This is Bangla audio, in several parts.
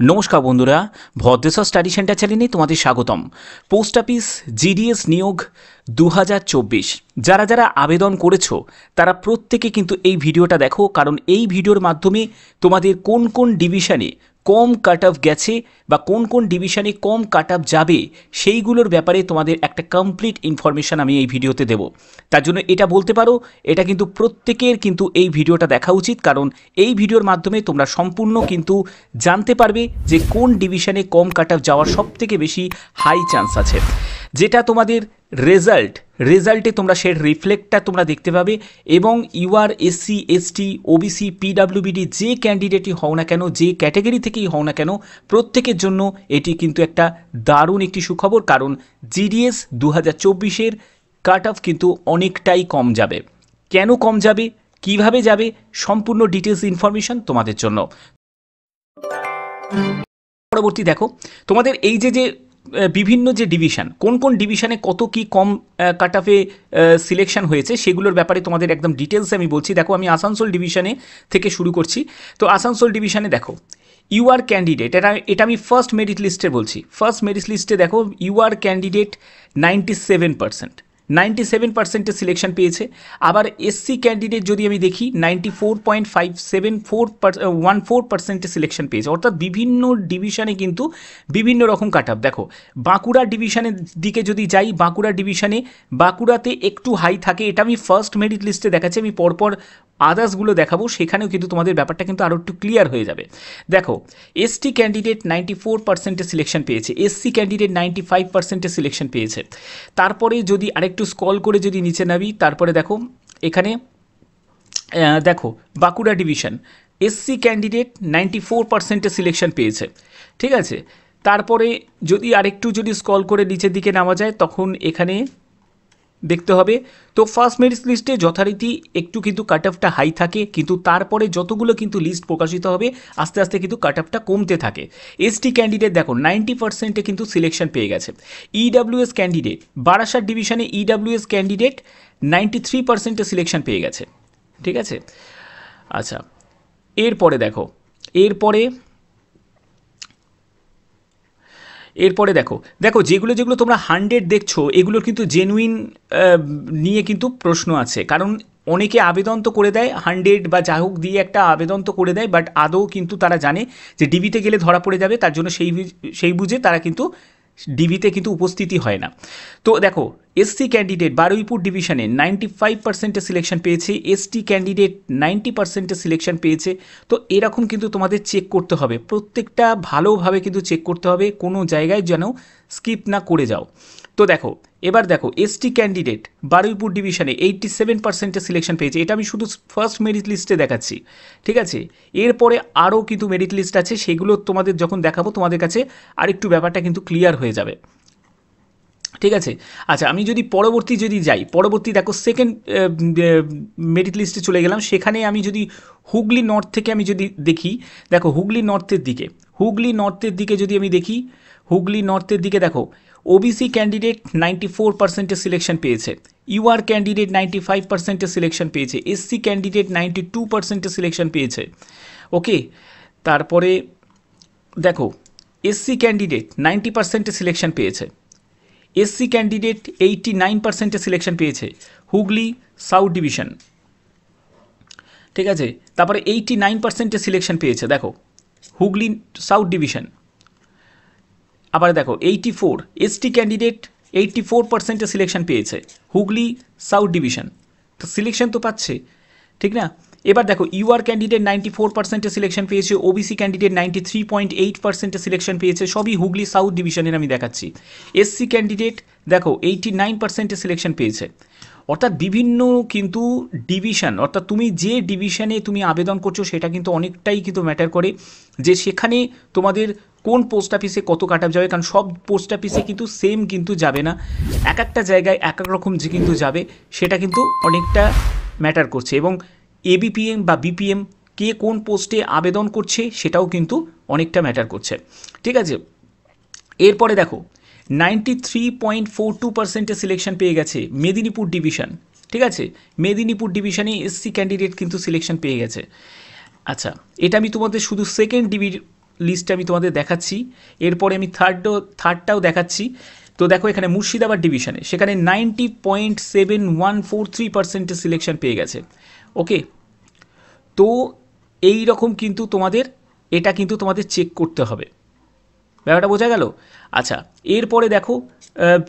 নমস্কার বন্ধুরা, ভদ্রেশ্বর স্টাডি সেন্টার চ্যানেলে তোমাদের স্বাগতম। পোস্ট অফিস জিডিএস নিয়োগ 2024 যারা যারা আবেদন করেছো তারা প্রত্যেকে কিন্তু এই ভিডিওটা দেখো, কারণ এই ভিডিওর মাধ্যমে তোমাদের কোন কোন ডিভিশনে কম কাট অফ গেছে বা কোন কোন ডিভিশনে কম কাট অফ যাবে সেইগুলোর ব্যাপারে তোমাদের একটা কমপ্লিট ইনফরমেশান আমি এই ভিডিওতে দেব। তার জন্য এটা বলতে পারো এটা কিন্তু প্রত্যেকের কিন্তু এই ভিডিওটা দেখা উচিত, কারণ এই ভিডিওর মাধ্যমে তোমরা সম্পূর্ণ কিন্তু জানতে পারবে যে কোন ডিভিশনে কম কাট অফ যাওয়ার সবথেকে বেশি হাই চান্স আছে। যেটা তোমাদের রেজাল্টে তোমরা সেই রিফ্লেক্টটা তোমরা দেখতে পাবে, এবং ইউআর এসসি এসটি ওবিসি পিডাব্লিউবিডি যে ক্যান্ডিডেটই হও না কেন, যে ক্যাটাগরি থেকেই হও না কেন, প্রত্যেকের জন্য এটি কিন্তু একটা দারুণ একটি সুখবর, কারণ জিডিএস 2024 কাট অফ কিন্তু অনেকটাই কম যাবে। কেন কম যাবে, কিভাবে যাবে, সম্পূর্ণ ডিটেলস ইনফরমেশন তোমাদের জন্য। পরবর্তী দেখো তোমাদের এই যে বিভিন্ন যে ডিভিশন, কোন কোন ডিভিশনে কত কি কম কাট অফে সিলেকশন হয়েছে সেগুলোর ব্যাপারে তোমাদের একদম ডিটেলসে আমি বলছি। দেখো আমি আসানসোল ডিভিশনে থেকে শুরু করছি। তো আসানসোল ডিভিশনে দেখো ইউআর ক্যান্ডিডেট, এটা আমি ফার্স্ট মেরিট লিস্টে বলছি। ফার্স্ট মেরিট লিস্টে দেখো ইউআর ক্যান্ডিডেট 97% সিলেকশন পেয়েছে। আবার এসসি ক্যান্ডিডেট যদি আমি দেখি 94.5714% সিলেকশন পেয়েছে। অর্থাৎ বিভিন্ন ডিভিশনে কিন্তু বিভিন্ন রকম কাট অফ। দেখো বাঁকুড়া ডিভিশনের দিকে যদি যাই, বাঁকুড়াতে একটু হাই থাকে, এটা আমি ফার্স্ট মেরিট লিস্টে দেখাচ্ছি। আমি পরপর আদার্সগুলো দেখাবো, সেখানেও কিন্তু তোমাদের ব্যাপারটা কিন্তু আরও একটু ক্লিয়ার হয়ে যাবে। দেখো এসটি ক্যান্ডিডেট 94% সিলেকশন পেয়েছে, এসসি ক্যান্ডিডেট 95% সিলেকশন পেয়েছে। তারপরে যদি আরেকটু স্ক্রল করে যদি নিচে নামি, তারপরে দেখো এখানে দেখো Bankura division SC candidate 94% selection পেয়েছে, ঠিক আছে। তারপরে যদি আরেকটু যদি স্ক্রল করে নিচের দিকে নামা যায়, তখন এখানে দেখতে হবে তো ফার্স্ট মেরিট লিস্টে যথারীতি একটু কিন্তু কাট অফটা হাই থাকে, কিন্তু তারপরে যতগুলো কিন্তু লিস্ট প্রকাশিত হবে আস্তে আস্তে কিন্তু কাট অফটা কমতে থাকে। এসটি ক্যান্ডিডেট দেখো 90%-এ কিন্তু সিলেকশন পেয়ে গেছে। ইডাব্লিউএস ক্যান্ডিডেট বারাসাত ডিভিশনে ইডাব্লিউএস ক্যান্ডিডেট 93%-এ সিলেকশন পেয়ে গেছে, ঠিক আছে। আচ্ছা এরপরে দেখো এরপরে দেখো যেগুলো তোমরা 100 দেখছো এগুলোর কিন্তু জেনুইন নিয়ে কিন্তু প্রশ্ন আছে, কারণ অনেকে আবেদন তো করে দেয় 100 বা যা হোক দিয়ে একটা আবেদন তো করে দেয়, বাট আদৌ কিন্তু তারা জানে যে ডিবিতে গেলে ধরা পড়ে যাবে, তার জন্য সেই বুঝে তারা কিন্তু ডিবিতে কিন্তু উপস্থিতি হয় না। তো দেখো এসসি ক্যান্ডিডেট বারুইপুর ডিভিশনে 95%-এ সিলেকশন পেয়েছে, এসটি ক্যান্ডিডেট 90%-এ সিলেকশন পেয়েছে। তো এরকম কিন্তু তোমাদের চেক করতে হবে, প্রত্যেকটা ভালোভাবে কিন্তু চেক করতে হবে, কোনো জায়গায় যেন স্কিপ না করে যাও। তো এবার দেখো এসটি ক্যান্ডিডেট বারুইপুর ডিভিশনে 87%-এ সিলেকশন পেয়েছে, এটা আমি শুধু ফার্স্ট মেরিট লিস্টে দেখাচ্ছি, ঠিক আছে। এরপরে আরও কিন্তু মেরিট লিস্ট আছে, সেগুলো তোমাদের যখন দেখাবো তোমাদের কাছে আরেকটু ব্যাপারটা কিন্তু ক্লিয়ার হয়ে যাবে, ঠিক আছে। আচ্ছা আমি যদি পরবর্তী দেখো সেকেন্ড মেরিট লিস্টে চলে গেলাম, সেখানে আমি যদি হুগলি নর্থ থেকে আমি যদি দেখি, দেখো হুগলি নর্থের দিকে যদি আমি দেখি, হুগলি নর্থের দিকে দেখো ওবিসি ক্যান্ডিডেট 94%-এ সিলেকশন পেয়েছে, ইউআর ক্যান্ডিডেট 95%-এ সিলেকশন পেয়েছে, এসসি ক্যান্ডিডেট 92%-এ সিলেকশন পেয়েছে, ওকে। তারপরে দেখো এসসি ক্যান্ডিডেট 90%-এ সিলেকশন পেয়েছে, এসসি ক্যান্ডিডেট 89%-এ সিলেকশন পেয়েছে হুগলি সাউথ ডিভিশন, ঠিক আছে। তারপরে 89%-এ সিলেকশন পেয়েছে দেখো হুগলি সাউথ ডিভিশন। আবার দেখো 84 এসটি ক্যান্ডিডেট 84%-এ সিলেকশন পেয়েছে হুগলি সাউথ ডিভিশন। তো সিলেকশন তো পাচ্ছে, ঠিক না। এবার দেখো ইউআর ক্যান্ডিডেট 94%-এ সিলেকশন পেয়েছে, ওবিসি ক্যান্ডিডেট 93.8%-এ সিলেকশন পেয়েছে, সবই হুগলি সাউথ ডিভিশনের আমি দেখাচ্ছি। এসসি ক্যান্ডিডেট দেখো 89%-এ সিলেকশন পেয়েছে। অর্থাৎ বিভিন্ন কিন্তু ডিভিশন, অর্থাৎ তুমি যে ডিভিশনে তুমি আবেদন করছো সেটা কিন্তু অনেকটাই কিন্তু ম্যাটার করে, যে সেখানে তোমাদের কোন পোস্ট অফিসে কত কাট অফ যাবে, কারণ সব পোস্ট অফিসে কিন্তু সেম কিন্তু যাবে না, এক একটা জায়গায় এক এক রকম যে কিন্তু যাবে, সেটা কিন্তু অনেকটা ম্যাটার করছে। এবং এবিপিএম বা বিপিএম কে কোন পোস্টে আবেদন করছে সেটাও কিন্তু অনেকটা ম্যাটার করছে, ঠিক আছে। এরপরে দেখো 93.42%-এ সিলেকশন পেয়ে গেছে মেদিনীপুর ডিভিশন, ঠিক আছে। মেদিনীপুর ডিভিশনে এসসি ক্যান্ডিডেট কিন্তু সিলেকশন পেয়ে গেছে। আচ্ছা এটা আমি তোমাদের শুধু সেকেন্ড লিস্টটা আমি তোমাদের দেখাচ্ছি, এরপরে আমি থার্ডটাও দেখাচ্ছি। তো দেখো এখানে মুর্শিদাবাদ ডিভিশনে সেখানে 90.7143% সিলেকশন পেয়ে গেছে। ওকে, তো এই রকম কিন্তু তোমাদের এটা কিন্তু তোমাদের চেক করতে হবে, ব্যাপারটা বোঝা গেল। আচ্ছা, এরপরে দেখো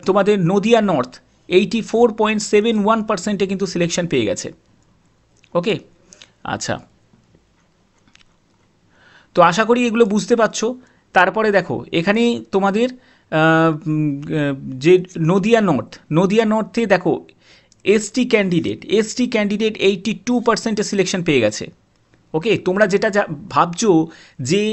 তোমাদের নদিয়া নর্থ 84.71% কিন্তু সিলেকশন পেয়ে গেছে। ওকে, আচ্ছা, তো আশা করি এগুলো বুঝতে পারছো। তারপরে দেখো এখানে তোমাদের যে নদিয়া নর্থে দেখো এসটি ক্যান্ডিডেট 82% সিলেকশন পেয়ে গেছে। ওকে, তোমরা যেটা ভাবছো যে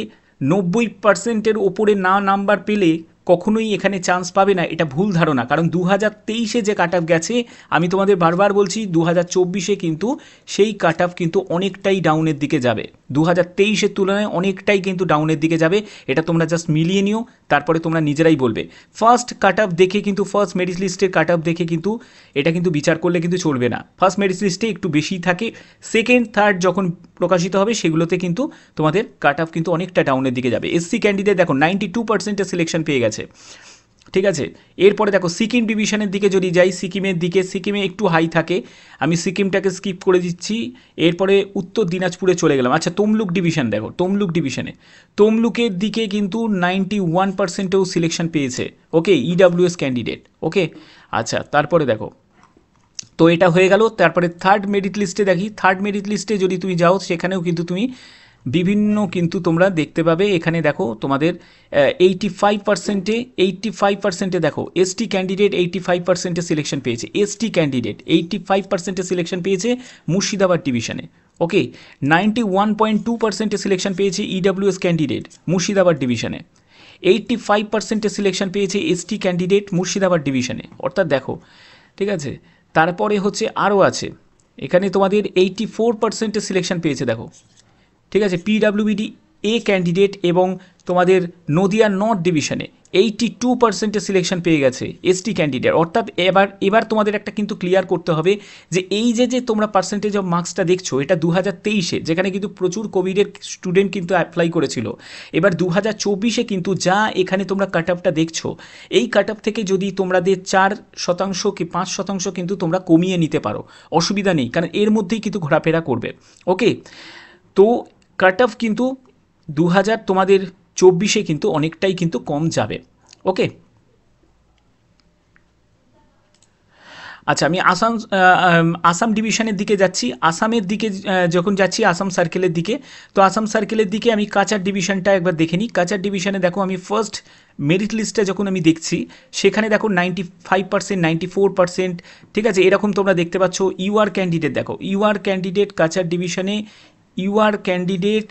90%-এর ওপরে না নাম্বার পেলে কখনোই এখানে চান্স পাবে না, এটা ভুল ধারণা। কারণ 2023-এ যে কাট অফ গেছে, আমি তোমাদের বারবার বলছি 2024-এ কিন্তু সেই কাট অফ কিন্তু অনেকটাই ডাউনের দিকে যাবে, 2023-এর তুলনায় অনেকটাই কিন্তু ডাউনের দিকে যাবে। এটা তোমরা জাস্ট মিলিয়ে নিও, তারপরে তোমরা নিজেরাই বলবে। ফার্স্ট কাট অফ দেখে কিন্তু, ফার্স্ট মেরিট লিস্টের কাট অফ দেখে কিন্তু এটা কিন্তু বিচার করলে কিন্তু চলবে না। ফার্স্ট মেরিট লিস্টে একটু বেশি থাকে, সেকেন্ড থার্ড যখন প্রকাশিত হবে সেগুলোতে কিন্তু তোমাদের কাট অফ কিন্তু অনেকটা ডাউনের দিকে যাবে। এসসি ক্যান্ডিডেট দেখো 92%-এর সিলেকশন পেয়ে গেছে। ঠিক আছে, এরপরে দেখো সিকিম ডিভিশনের দিকে যদি যাই, সিকিমে একটু হাই থাকে, আমি সিকিমটাকে স্কিপ করে দিচ্ছি। এরপরে উত্তর দিনাজপুরে চলে গেলাম। আচ্ছা, তমলুক ডিভিশন দেখো, তমলুকের দিকে কিন্তু 91%-এও সিলেকশন পেয়েছে। ওকে, ইডাব্লিউএস ক্যান্ডিডেট। ওকে, আচ্ছা, তারপরে দেখো, তো এটা হয়ে গেল। তারপরে থার্ড মেরিট লিস্টে দেখি, থার্ড মেরিট লিস্টে যদি তুমি যাও সেখানেও কিন্তু তুমি বিভিন্ন কিন্তু তোমরা দেখতে পাবে। এখানে দেখো তোমাদের 85%-এ দেখো এসটি ক্যান্ডিডেট 85%-এ সিলেকশন পেয়েছে। এসটি ক্যান্ডিডেট 85%-এ সিলেকশন পেয়েছে মুর্শিদাবাদ ডিভিশনে। ওকে, 91.2%-এ সিলেকশন পেয়েছে ইডাব্লিউএস ক্যান্ডিডেট মুর্শিদাবাদ ডিভিশনে। 85%-এ সিলেকশন পেয়েছে এসটি ক্যান্ডিডেট মুর্শিদাবাদ ডিভিশনে। অর্থাৎ দেখো, ঠিক আছে, তারপরে হচ্ছে আরও আছে, এখানে তোমাদের 84%-এ সিলেকশন পেয়েছে দেখো। ঠিক আছে, পিডাব্লিউবিডি এ ক্যান্ডিডেট এবং তোমাদের নদিয়া নর্থ ডিভিশনে 82%-এ সিলেকশন পেয়ে গেছে এসটি ক্যান্ডিডেট। অর্থাৎ এবার তোমাদের একটা কিন্তু ক্লিয়ার করতে হবে যে এই যে তোমরা পার্সেন্টেজ অফ মার্কসটা দেখছো, এটা 2023-এ যেখানে কিন্তু প্রচুর কোভিডের স্টুডেন্ট কিন্তু অ্যাপ্লাই করেছিল। এবার 2024-এ কিন্তু যা এখানে তোমরা কাট অফটা দেখছো, এই কাট অফ থেকে যদি তোমাদের 4% কি 5% কিন্তু তোমরা কমিয়ে নিতে পারো, অসুবিধা নেই, কারণ এর মধ্যেই কিন্তু ঘোরাফেরা করবে। ওকে, তো কাট অফ কিন্তু 2024-এ কিন্তু অনেকটাই কিন্তু কম যাবে। ওকে, আচ্ছা, আমি আসাম ডিভিশনের দিকে যাচ্ছি। আসামের দিকে যখন যাচ্ছি, আসাম সার্কেলের দিকে, তো আসাম সার্কেলের দিকে আমি কাচার ডিভিশনটা একবার দেখে নিই। কাচার ডিভিশনে দেখো আমি ফার্স্ট মেরিট লিস্টটা যখন আমি দেখছি, সেখানে দেখো 95%, 94%, ঠিক আছে, এরকম তোমরা দেখতে পাচ্ছ। ইউআর ক্যান্ডিডেট দেখো, ইউআর ক্যান্ডিডেট কাচার ডিভিশনে, ইউআর ক্যান্ডিডেট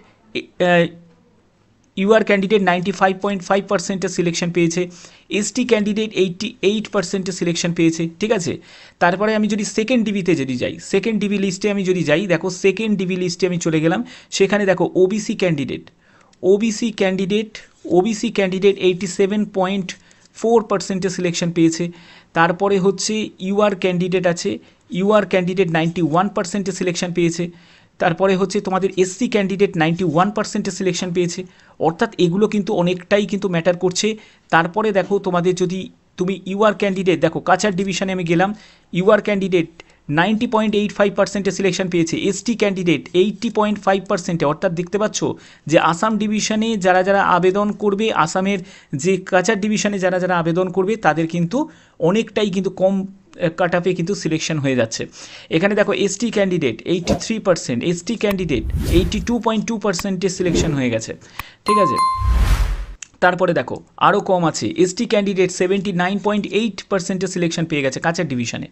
95.5%-এর সিলেকশন পেয়েছে। এসটি ক্যান্ডিডেট 88%-এর সিলেকশন পেয়েছে। ঠিক আছে, তারপরে আমি যদি সেকেন্ড ডিভিতে যদি যাই, সেকেন্ড ডিভি লিস্টে আমি যদি যাই, দেখো সেকেন্ড ডিভি লিস্টে আমি চলে গেলাম, সেখানে দেখো ওবিসি ক্যান্ডিডেট 87.4%-এর সিলেকশন পেয়েছে। তারপরে হচ্ছে ইউআর ক্যান্ডিডেট আছে, ইউআর ক্যান্ডিডেট 91%-এর সিলেকশন পেয়েছে। তারপরে হচ্ছে তোমাদের এসসি ক্যান্ডিডেট 91%-এর সিলেকশন পেয়েছে। অর্থাৎ এগুলো কিন্তু অনেকটাই কিন্তু ম্যাটার করছে। তারপরে দেখো তোমাদের যদি তুমি ইউআর ক্যান্ডিডেট দেখো, কাছাড় ডিভিশনে আমি গেলাম, ইউআর ক্যান্ডিডেট 90.85%-এর সিলেকশন পেয়েছে, এসটি ক্যান্ডিডেট 80.5%-এ। অর্থাৎ দেখতে পাচ্ছ যে আসাম ডিভিশনে যারা যারা আবেদন করবে, আসামের যে কাছাড় ডিভিশনে যারা যারা আবেদন করবে, তাদের কিন্তু অনেকটাই কিন্তু কম কাট অফে কিন্তু সিলেকশন হয়ে যাচ্ছে। এখানে দেখো এসটি ক্যান্ডিডেট 83%, এসটি ক্যান্ডিডেট 82.2%-এর সিলেকশন হয়ে গেছে। ঠিক আছে, তারপরে দেখো আরও কম আছে, এসটি ক্যান্ডিডেট 79.8%-এর সিলেকশন পেয়ে গেছে কাছাড় ডিভিশনে।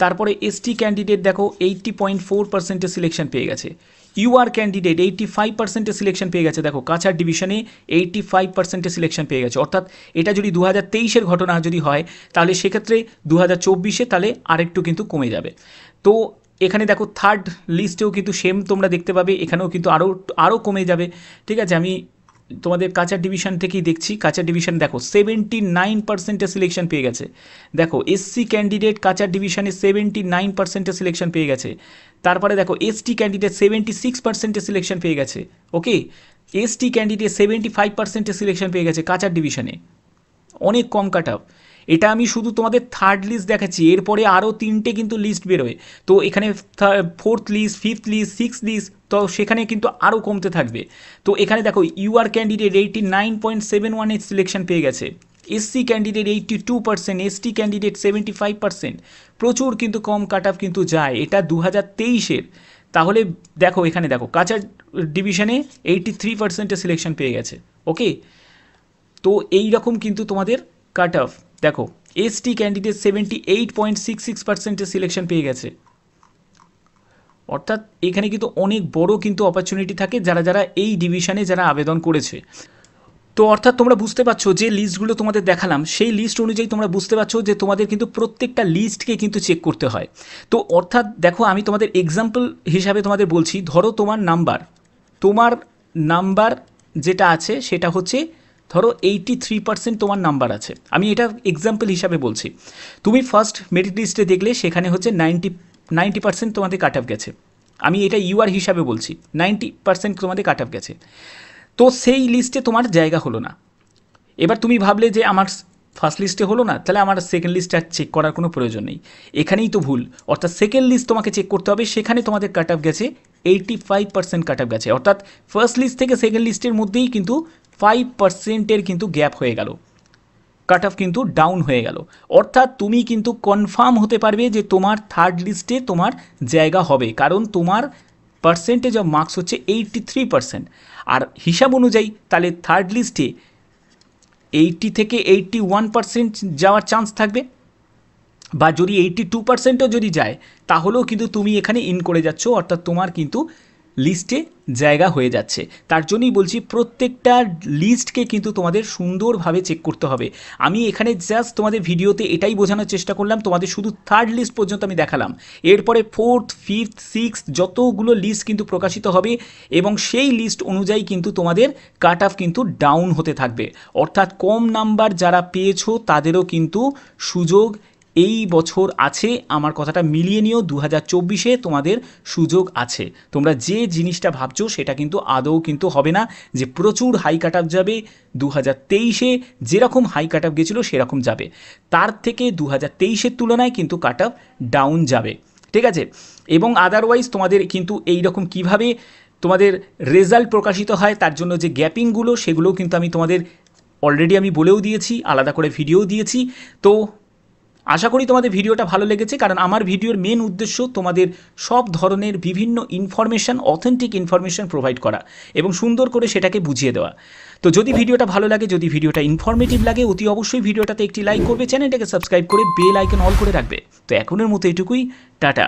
তারপরে এসটি ক্যান্ডিডেট দেখো 80.4%-এর সিলেকশন পেয়ে গেছে। ইউআর ক্যান্ডিডেট 85%-এর সিলেকশন পেয়ে গেছে, দেখো কাছাড় ডিভিশনে 85%-এর সিলেকশন পেয়ে গেছে। অর্থাৎ এটা যদি 2023-এর ঘটনা যদি হয়, তাহলে সেক্ষেত্রে 2024-এ তাহলে আরেকটু কিন্তু কমে যাবে। তো এখানে দেখো থার্ড লিস্টেও কিন্তু সেম তোমরা দেখতে পাবে, এখানেও কিন্তু আরও কমে যাবে। ঠিক আছে, আমি তোমাদের কাছাড় ডিভিশন থেকেই দেখছি। কাছাড় ডিভিশন দেখো 79%-এর সিলেকশন পেয়ে গেছে। দেখো এসসি ক্যান্ডিডেট কাছাড় ডিভিশনে 79%-এর সিলেকশন পেয়ে গেছে। তারপরে দেখো এসটি ক্যান্ডিডেট 76%-এর সিলেকশন পেয়ে গেছে। ওকে, এসটি ক্যান্ডিডেট 75% সিলেকশন পেয়ে গেছে কাচার ডিভিশনে, অনেক কম কাট অফ। এটা আমি শুধু তোমাদের থার্ড লিস্ট দেখাচ্ছি, এরপরে আরও 3টে কিন্তু লিস্ট বেরোয়। তো এখানে fourth list, fifth list, six list, তো সেখানে কিন্তু আরও কমতে থাকবে। তো এখানে দেখো ইউআর ক্যান্ডিডেট 89.71 সিলেকশন পেয়ে গেছে, এসসি ক্যান্ডিডেট 82%, এসটি ক্যান্ডিডেট 75%, প্রচুর কিন্তু কম কাট অফ কিন্তু যায়। এটা 2023-এর। তাহলে দেখো এখানে দেখো কাচার ডিভিশনে 83% সিলেকশন পেয়ে গেছে। ওকে, তো এই রকম কিন্তু তোমাদের কাট অফ দেখো, এসটি ক্যান্ডিডেট 78.66% সিলেকশন পেয়ে গেছে। অর্থাৎ এখানে কিন্তু অনেক বড় কিন্তু অপরচুনিটি থাকে যারা যারা এই ডিভিশনে যারা আবেদন করেছে। তো অর্থাৎ তোমরা বুঝতে পারছো যে লিস্টগুলো তোমাদের দেখালাম সেই লিস্ট অনুযায়ী তোমরা বুঝতে পারছো যে তোমাদের কিন্তু প্রত্যেকটা লিস্টকে কিন্তু চেক করতে হয়। তো অর্থাৎ দেখো আমি তোমাদের এক্সাম্পল হিসাবে তোমাদের বলছি, ধরো তোমার নাম্বার যেটা আছে সেটা হচ্ছে ধরো 83% তোমার নাম্বার আছে, আমি এটা এক্সাম্পল হিসাবে বলছি। তুমি ফার্স্ট মেরিট লিস্টে দেখলে সেখানে হচ্ছে 90% তোমাদের কাট অফ গেছে, আমি এটা ইউআর হিসাবে বলছি, 90% তোমাদের কাট অফ গেছে। তো সেই লিস্টে তোমার জায়গা হলো না। এবার তুমি ভাবলে যে আমার ফার্স্ট লিস্টে হলো না, তাহলে আমার সেকেন্ড লিস্টে আর চেক করার কোনো প্রয়োজন নেই। এখানেই তো ভুল, অর্থাৎ সেকেন্ড লিস্ট তোমাকে চেক করতে হবে, সেখানে তোমাদের কাট অফ গেছে 85% কাট অফ গেছে। অর্থাৎ ফার্স্ট লিস্ট থেকে সেকেন্ড লিস্টের মধ্যেই কিন্তু 5%-এর কিন্তু গ্যাপ হয়ে গেল, কাট অফ কিন্তু ডাউন হয়ে গেল। অর্থাৎ তুমি কিন্তু কনফার্ম হতে পারবে যে তোমার থার্ড লিস্টে তোমার জায়গা হবে, কারণ তোমার পার্সেন্টেজ অফ মার্কস হচ্ছে 83%। আর হিসাব অনুযায়ী তাহলে থার্ড লিস্টে 80 থেকে 81% যাওয়ার চান্স থাকবে, বা যদি 82%ও যদি যায় তাহলেও কিন্তু তুমি এখানে ইন করে যাচ্ছ, অর্থাৎ তোমার কিন্তু লিস্টে জায়গা হয়ে যাচ্ছে। তার জন্যই বলছি প্রত্যেকটা লিস্টকে কিন্তু তোমাদের সুন্দরভাবে চেক করতে হবে। আমি এখানে জাস্ট তোমাদের ভিডিওতে এটাই বোঝানোর চেষ্টা করলাম, তোমাদের শুধু থার্ড লিস্ট পর্যন্ত আমি দেখালাম, এরপরে ফোর্থ, ফিফথ, সিক্সথ যতগুলো লিস্ট কিন্তু প্রকাশিত হবে এবং সেই লিস্ট অনুযায়ী কিন্তু তোমাদের কাট অফ কিন্তু ডাউন হতে থাকবে। অর্থাৎ কম নাম্বার যারা পেয়েছো তাদেরও কিন্তু সুযোগ এই বছর আছে, আমার কথাটা মিলিয়ে নিও, 2024-এ তোমাদের সুযোগ আছে। তোমরা যে জিনিসটা ভাবছো সেটা কিন্তু আদৌ কিন্তু হবে না যে প্রচুর হাই কাট অফ যাবে। 2023-এ যেরকম হাই কাট অফ গেছিলো সেরকম যাবে, তার থেকে 2023-এর তুলনায় কিন্তু কাট অফ ডাউন যাবে, ঠিক আছে। এবং আদারওয়াইজ তোমাদের কিন্তু এই রকম কীভাবে তোমাদের রেজাল্ট প্রকাশিত হয় তার জন্য যে গ্যাপিংগুলো সেগুলোও কিন্তু আমি তোমাদের অলরেডি আমি বলেও দিয়েছি, আলাদা করে ভিডিও দিয়েছি। তো আশা করি তোমাদের ভিডিওটা ভালো লেগেছে, কারণ আমার ভিডিওর মেন উদ্দেশ্য তোমাদের সব ধরনের বিভিন্ন ইনফরমেশান, অথেন্টিক ইনফরমেশান প্রোভাইড করা এবং সুন্দর করে সেটাকে বুঝিয়ে দেওয়া। তো যদি ভিডিওটা ভালো লাগে, যদি ভিডিওটা ইনফরমেটিভ লাগে, অতি অবশ্যই ভিডিওটাতে একটি লাইক করবে, চ্যানেলটাকে সাবস্ক্রাইব করে বেল আইকন অল করে রাখবে। তো এখনের মতো এটুকুই, টাটা।